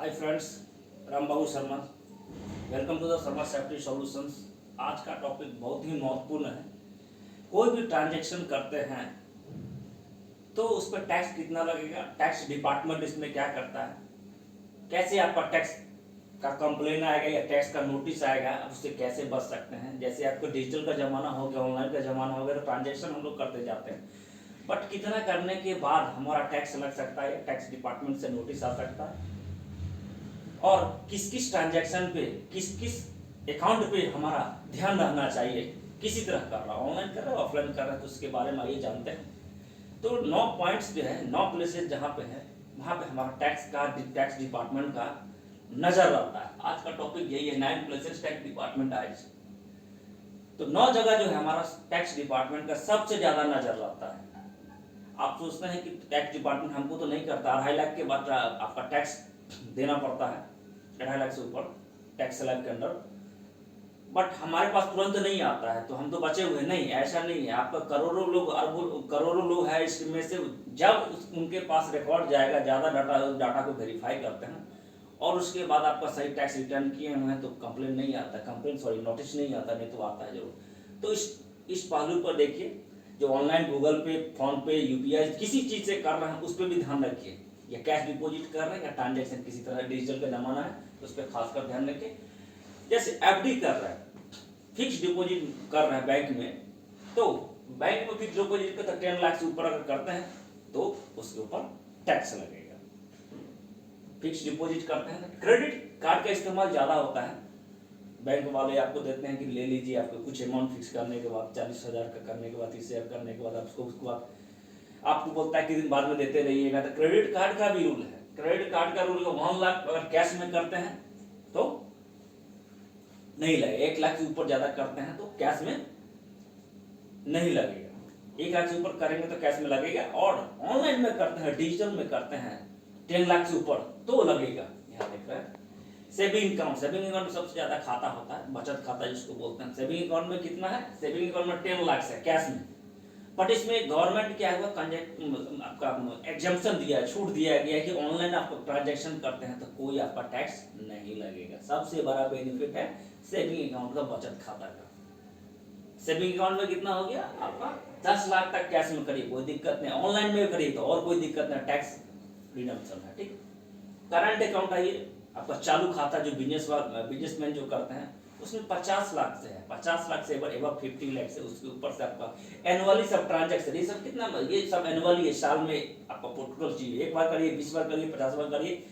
Hi friends, Rambabu Sharma. Welcome to the Sharma safety solutions. आज का topic बहुत ही महत्वपूर्ण है। कोई भी ट्रांजैक्शन करते हैं तो उस पर टैक्स कितना लगेगा, टैक्स डिपार्टमेंट इसमें क्या करता है, कैसे आपका टैक्स का कंप्लेन आएगा या टैक्स का नोटिस आएगा, आप उससे कैसे बच सकते हैं। जैसे आपको डिजिटल का ज़माना हो गया, ऑनलाइन का ज़माना हो गया, तो ट्रांजेक्शन हम लोग करते जाते हैं, बट कितना करने के बाद हमारा टैक्स लग सकता है या टैक्स डिपार्टमेंट से नोटिस आ सकता है, और किस किस ट्रांजैक्शन पे, किस किस अकाउंट पे हमारा ध्यान रहना चाहिए, किसी तरह कर रहा है, ऑनलाइन कर रहा है, ऑफलाइन कर रहा है, तो उसके बारे में आइए जानते हैं। तो 9 पॉइंट्स जो है, 9 प्लेसेस जहाँ पे है वहाँ पे हमारा टैक्स डिपार्टमेंट का नजर रहता है। आज का टॉपिक यही है, 9 प्लेसेस टैक्स डिपार्टमेंट आइज। तो 9 जगह जो है हमारा टैक्स डिपार्टमेंट का सबसे ज्यादा नजर रहता है। आप सोचते हैं कि टैक्स डिपार्टमेंट हमको तो नहीं करता, 2.5 लाख के बाद आपका टैक्स देना पड़ता है, 2.5 लाख से ऊपर टैक्स स्लैब के अंदर, बट हमारे पास तुरंत नहीं आता है तो हम तो बचे हुए नहीं। ऐसा नहीं है, आपका करोड़ों लोग, अरबों करोड़ों लोग हैं, इसमें से जब उनके पास रिकॉर्ड जाएगा, ज़्यादा डाटा को वेरीफाई करते हैं और उसके बाद आपका सही टैक्स रिटर्न किए हुए हैं तो कंप्लेन नहीं आता, नोटिस नहीं आता, नहीं तो आता है जरूर। तो इस पहलू पर देखिए, जो ऑनलाइन गूगल पे, फोन पे, यूपीआई किसी चीज़ से कर रहे हैं उस पर भी ध्यान रखिए, या कैश डिपॉजिट कर रहे हैं या ट्रांजेक्शन किसी तरह, डिजिटल का ज़माना है तो उस पर खासकर ध्यान रखिए। जैसे एफडी कर रहे हैं, फिक्स डिपॉजिट कर रहे हैं बैंक में, तो बैंक में फिक्स डिपॉजिट का 10 लाख से ऊपर अगर करते हैं तो उसके ऊपर टैक्स लगेगा। फिक्स डिपॉजिट करते हैं, क्रेडिट कार्ड का इस्तेमाल ज़्यादा होता है। बैंक वाले आपको देते हैं कि ले लीजिए, आपको कुछ अमाउंट फिक्स करने के बाद, 40,000 का करने के बाद, 30,000 करने के बाद आपको उसके बाद आपको बोलता है कि दिन बाद में देते रहिएगा। तो क्रेडिट कार्ड का भी रूल है, क्रेडिट कार्ड का रूल 1 लाख अगर कैश में करते हैं तो नहीं लगेगा, 1 लाख से ऊपर ज्यादा करते हैं तो कैश में नहीं लगेगा, 1 लाख से ऊपर करेंगे तो कैश में लगेगा, और ऑनलाइन में करते हैं, डिजिटल में करते हैं 10 लाख से ऊपर तो लगेगा। यहाँ देख रहे हैं सेविंग अकाउंट में सबसे ज्यादा खाता होता है, बचत खाता जिसको बोलते हैं। सेविंग अकाउंट में कितना है, सेविंग अकाउंट में 10 लाख है कैश में, बट इसमें गवर्नमेंट क्या हुआ, आपका एग्जम्पशन दिया है, छूट दिया गया है कि ऑनलाइन आप ट्रांजेक्शन करते हैं तो कोई आपका टैक्स नहीं लगेगा। सबसे बड़ा बेनिफिट है सेविंग अकाउंट का, बचत खाता का। सेविंग अकाउंट में कितना हो गया आपका, 10 लाख तक कैश में करिए, कोई दिक्कत नहीं, ऑनलाइन में करिए तो और कोई दिक्कत नहीं, टैक्स रिडम्पशन है, ठीक। करंट अकाउंट आइए, आपका चालू खाता जो बिजनेसमैन जो करते हैं उसमें 50 लाख से है, 50 लाख से एबव 50 लाख से, उसके ऊपर से आपका एनुअली सब ट्रांजैक्शन, ये सब कितना, ये सब एनुअली है, साल में आपका टोटल चीज, 1 बार करिए, 20 बार करिए, 50 बार करिए,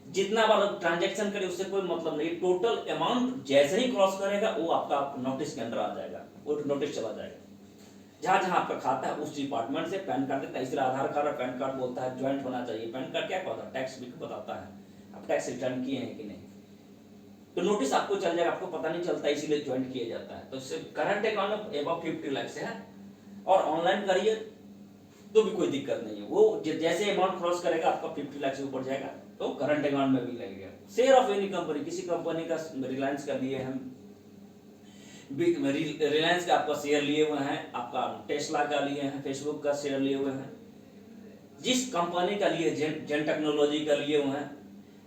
जितना बार ट्रांजैक्शन करिए उससे कोई मतलब नहीं। टोटल अमाउंट जैसे ही क्रॉस करेगा वो आपका नोटिस के अंदर आ जाएगा, वो नोटिस चला जाएगा। जहाँ जहाँ आपका खाता है उस डिपार्टमेंट से पैन कार्ड देता है, इसलिए आधार कार्ड और पैन कार्ड बोलता है ज्वाइंट होना चाहिए। पैन कार्ड क्या कहता है, टैक्स भी बताता है आप टैक्स रिटर्न किए हैं कि नहीं, तो नोटिस आपको चल जाएगा, आपको पता नहीं चलता, इसीलिए ज्वाइंट किया जाता है। तो इससे करंट अकाउंट में एबव 50 लाख से है, और ऑनलाइन करिए तो भी कोई दिक्कत नहीं है, वो जैसे अमाउंट क्रॉस करेगा आपका 50 लाख से ऊपर जाएगा तो करंट अकाउंट में भी लगेगा। शेयर ऑफ एनी कंपनी, किसी कंपनी का, रिलायंस का लिए हम, रिलायंस का आपका शेयर लिए हुए हैं, आपका टेस्ला का लिए हैं, फेसबुक का शेयर लिए हुए हैं, जिस कंपनी का लिए, जेन टेक्नोलॉजी का लिए हुए हैं,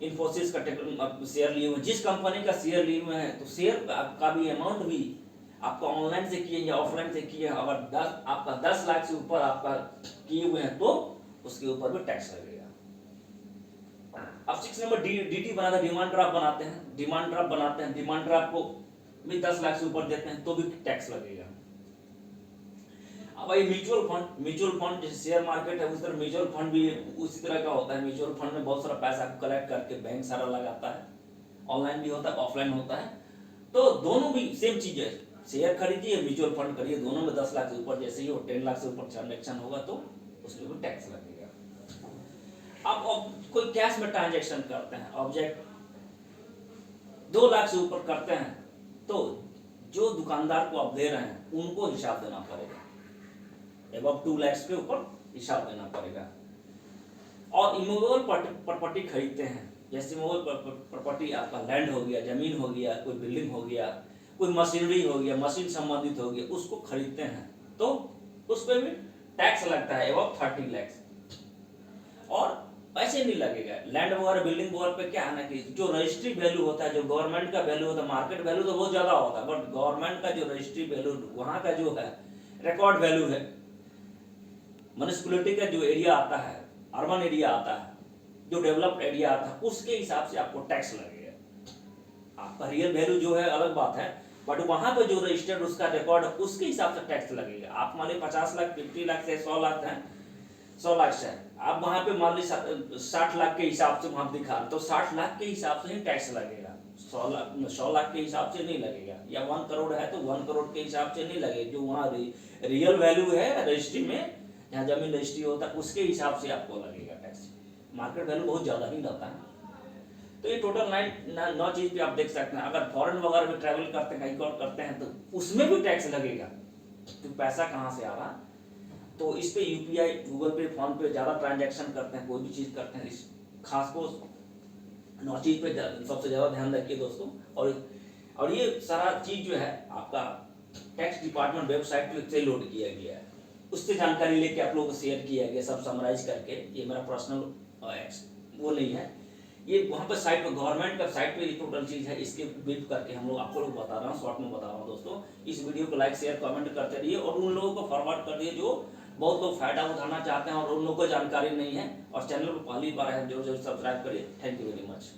इन्फोसिस का शेयर लिए हुए हैं, जिस कंपनी का शेयर लिए हुए हैं, तो शेयर का भी अमाउंट भी आपका ऑनलाइन से किए या ऑफलाइन से किए, अगर आपका 10 लाख से ऊपर आपका किए हुए हैं तो उसके ऊपर भी टैक्स लगेगा। अब 6 नंबर डीटी बनाते हैं, डिमांड ड्राफ्ट बनाते हैं, डिमांड ड्राफ्ट को भी 10 लाख से ऊपर देते हैं तो भी टैक्स लगेगा। अब भाई म्यूचुअल फंड जैसे शेयर मार्केट है, उस तरह म्यूचुअल फंड भी उसी तरह का होता है। म्यूचुअल फंड में बहुत सारा पैसा कलेक्ट करके बैंक सारा लगाता है, ऑनलाइन भी होता है, ऑफलाइन होता है, तो दोनों भी सेम चीज है। शेयर खरीदिए, म्यूचुअल फंड करिए, दोनों में 10 लाख से ऊपर जैसे ही हो, 10 लाख से ऊपर ट्रांजेक्शन होगा तो उसमें भी टैक्स लगेगा। अब कोई कैश में ट्रांजेक्शन करते हैं, ऑब्जेक्ट 2 लाख से ऊपर करते हैं तो जो दुकानदार को आप दे रहे हैं उनको हिसाब देना पड़ेगा, एबव 2 लाख के ऊपर हिसाब देना पड़ेगा। और इमूवेबल प्रॉपर्टी खरीदते हैं, जैसे इमूवेबल प्रॉपर्टी आपका लैंड हो गया, जमीन हो गया, कोई बिल्डिंग हो गया, कोई मशीनरी हो गया, मशीन संबंधित हो गया, उसको खरीदते हैं तो उस पर भी टैक्स लगता है एबव 30 लाख। और ऐसे कैसे नहीं लगेगा? लैंड वगैरह बिल्डिंग वगैरह पे क्या है ना कि जो रजिस्ट्री वैल्यू होता है, जो गवर्नमेंट का वैल्यू होता है, मार्केट वैल्यू तो बहुत ज़्यादा होता है, बट गवर्नमेंट का जो रजिस्ट्री वैल्यू वहाँ का जो है रिकॉर्ड वैल्यू है, म्युनिसिपैलिटी का जो एरिया आता है, अर्बन एरिया आता है, जो डेवलप्ड एरिया आता है, उसके हिसाब से आपको टैक्स लगेगा। आपका रियल वैल्यू जो है अलग बात है, बट वहां पे जो रजिस्टर्ड उसका रिकॉर्ड उसके हिसाब से टैक्स लगेगा। आप मान ली 50 लाख 50 लाख से 100 लाख है, 100 लाख से आप वहां पे मान ली 60 लाख के हिसाब से वहां दिखा, तो 60 लाख के हिसाब से ही टैक्स लगेगा, 100 लाख के हिसाब से नहीं लगेगा। या 1 करोड़ है तो 1 करोड़ के हिसाब से नहीं लगेगा, जो वहाँ रियल वैल्यू है रजिस्ट्री में, जहाँ जमीन रजिस्ट्री होता है उसके हिसाब से आपको लगेगा टैक्स। मार्केट वैल्यू बहुत ज़्यादा ही रहता है। तो ये टोटल 9 चीज़ भी आप देख सकते हैं। अगर फॉरेन वगैरह में ट्रैवल करते हैं, कहीं और करते हैं, तो उसमें भी टैक्स लगेगा, तो पैसा कहाँ से आ रहा। तो इस पे यूपीआई, गूगल पे, फोन पे ज़्यादा ट्रांजैक्शन करते हैं, कोई भी चीज़ करते हैं, इस खास को 9 चीज़ पे सबसे ज़्यादा ध्यान रखिए दोस्तों। और ये सारा चीज़ जो है आपका टैक्स डिपार्टमेंट वेबसाइट से लोड किया गया है, उससे जानकारी लेके आप लोगों को शेयर किया गया, सब समराइज करके। ये मेरा पर्सनल वो नहीं है, ये वहाँ पर साइट पर, गवर्नमेंट का साइट पे ये टोटल चीज़ है, इसके ब्रीफ करके हम लोग आपको बता रहा हूँ, शॉर्ट में बता रहा हूँ दोस्तों। इस वीडियो को लाइक शेयर कमेंट करते रहिए और उन लोगों को फॉरवर्ड कर दिए जो बहुत लोग फायदा उठाना चाहते हैं और उन लोगों को जानकारी नहीं है। और चैनल को पहली बार है, जरूर सब्सक्राइब करिए। Thank you very much.